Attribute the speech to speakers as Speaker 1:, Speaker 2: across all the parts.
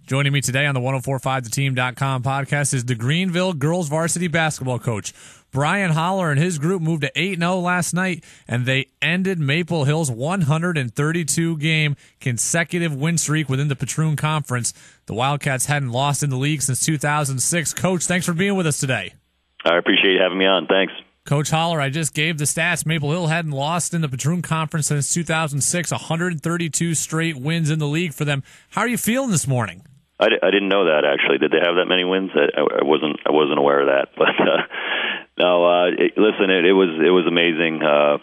Speaker 1: Joining me today on the 1045theteam.com podcast is the Greenville girls varsity basketball coach. Brian Holler and his group moved to 8-0 last night, and they ended Maple Hill's 132-game consecutive win streak within the Patroon Conference. The Wildcats hadn't lost in the league since 2006. Coach, thanks for being with us today.
Speaker 2: I appreciate you having me on. Thanks.
Speaker 1: Coach Holler, I just gave the stats. Maple Hill hadn't lost in the Patroon Conference since 2006, 132 straight wins in the league for them. How are you feeling this morning?
Speaker 2: I didn't know that, actually. Did they have that many wins? I wasn't aware of that. But listen, it was amazing to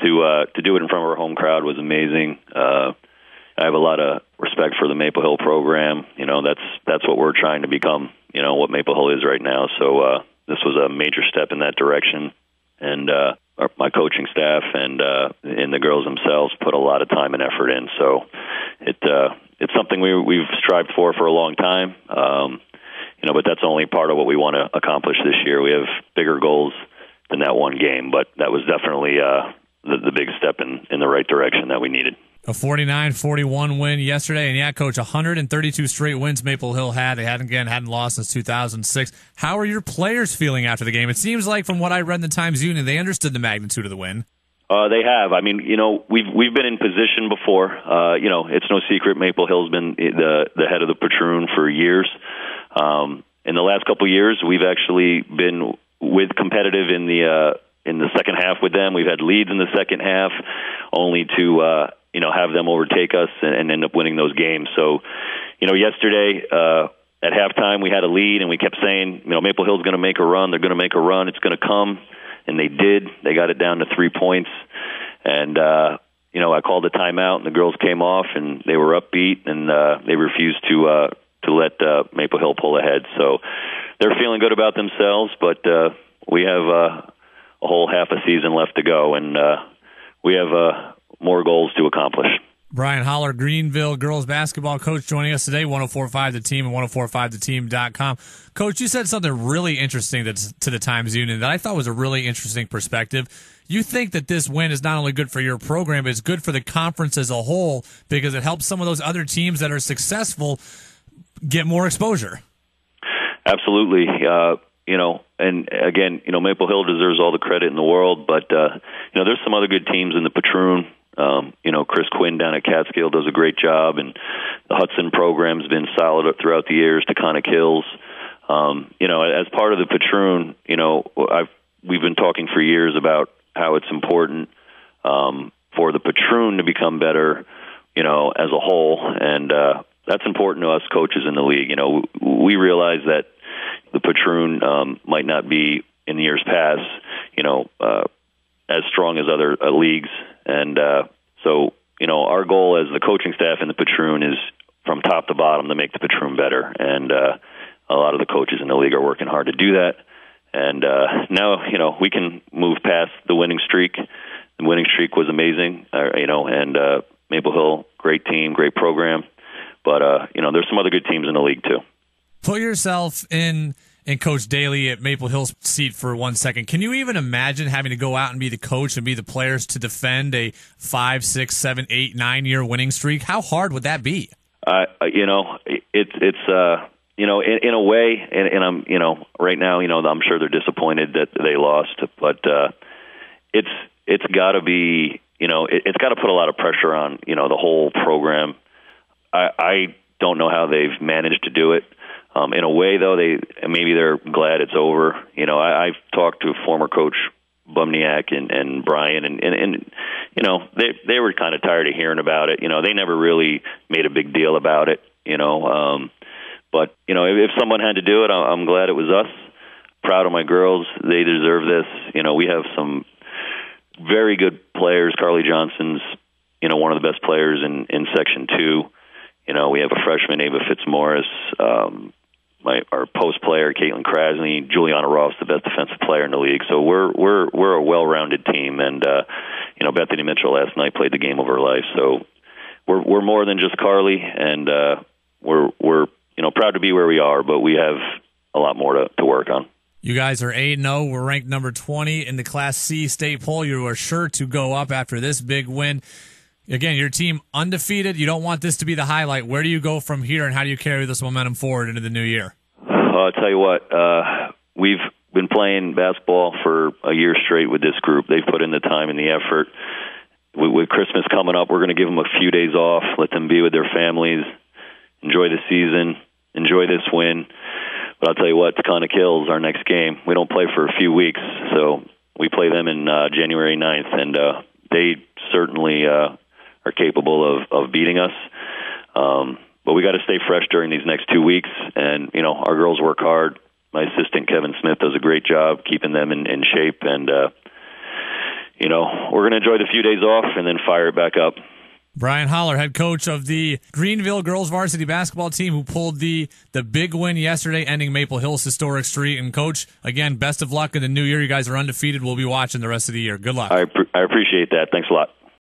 Speaker 2: do it in front of our home crowd was amazing. I have a lot of respect for the Maple Hill program. You know, that's what we're trying to become. You know what Maple Hill is right now. So this was a major step in that direction, and my coaching staff and the girls themselves put a lot of time and effort in. So it's something we've strived for a long time. But that's only part of what we want to accomplish this year. We have bigger goals than that one game, but that was definitely the big step in the right direction that we needed.
Speaker 1: A 49-41 win yesterday, and yeah, Coach, 132 straight wins Maple Hill had. They hadn't lost since 2006. How are your players feeling after the game? It seems like, from what I read in the Times-Union, they understood the magnitude of the win.
Speaker 2: They have. I mean, we've been in position before. It's no secret Maple Hill's been the head of the Patroon for years. In the last couple of years, we've actually been competitive in the second half with them. We've had leads in the second half, only to have them overtake us and end up winning those games. So, yesterday at halftime we had a lead, and we kept saying, Maple Hill's going to make a run. They're going to make a run. It's going to come. And they did. They got it down to 3 points. And, I called a timeout, and the girls came off, and they were upbeat, and they refused to let Maple Hill pull ahead. So they're feeling good about themselves, but we have a whole half a season left to go, and we have more goals to accomplish.
Speaker 1: Brian Holler, Greenville girls basketball coach, joining us today, 1045 The Team and 1045theteam.com. Coach, you said something really interesting to the Times-Union that I thought was a really interesting perspective. You think that this win is not only good for your program, but it's good for the conference as a whole because it helps some of those other teams that are successful get more exposure.
Speaker 2: Absolutely. And again, Maple Hill deserves all the credit in the world, but, there's some other good teams in the Patroon. Chris Quinn down at Catskill does a great job, and the Hudson program's been solid throughout the years. Taconic Hills, as part of the Patroon, we've been talking for years about how it's important for the Patroon to become better, as a whole, and that's important to us coaches in the league. We realize that the Patroon might not be in the years past, as strong as other leagues. And so, our goal as the coaching staff in the Patroon is from top to bottom to make the Patroon better. And a lot of the coaches in the league are working hard to do that. And now, we can move past the winning streak. The winning streak was amazing, and Maple Hill, great team, great program. But, there's some other good teams in the league, too.
Speaker 1: Put yourself in Coach Daly at Maple Hill's seat for 1 second. Can you even imagine having to go out and be the coach and be the players to defend a 5, 6, 7, 8, 9-year winning streak? How hard would that be? It's
Speaker 2: in a way, and I'm, right now, I'm sure they're disappointed that they lost, but it's got to be, it's got to put a lot of pressure on, the whole program. I don't know how they've managed to do it. In a way, though, maybe they're glad it's over. I've talked to former coach Bumniak and Brian, and they were kind of tired of hearing about it. They never really made a big deal about it. But if someone had to do it, I'm glad it was us. Proud of my girls; they deserve this. We have some very good players. Carly Johnson's, one of the best players in Section 2. We have a freshman, Ava Fitzmaurice. Our post player, Caitlin Krasny, Juliana Ross, the best defensive player in the league. So we're a well-rounded team, and Bethany Mitchell last night played the game of her life. So we're more than just Carly, and we're proud to be where we are, but we have a lot more to work on.
Speaker 1: You guys are 8-0. We're ranked number 20 in the Class C state poll. You are sure to go up after this big win. Again, your team undefeated. You don't want this to be the highlight. Where do you go from here, and how do you carry this momentum forward into the new year?
Speaker 2: I'll tell you what, we've been playing basketball for a year straight with this group. They've put in the time and the effort. With Christmas coming up, we're going to give them a few days off, let them be with their families, enjoy the season, enjoy this win. But I'll tell you what, it kind of kills our next game. We don't play for a few weeks, so we play them in January 9th, and they certainly are capable of beating us. But we got to stay fresh during these next 2 weeks, and our girls work hard. My assistant Kevin Smith does a great job keeping them in shape, and we're going to enjoy the few days off and then fire it back up.
Speaker 1: Brian Holler, head coach of the Greenville girls varsity basketball team, who pulled the big win yesterday, ending Maple Hill's historic streak. And Coach, again, best of luck in the new year. You guys are undefeated. We'll be watching the rest of the year. Good luck.
Speaker 2: I appreciate that. Thanks a lot.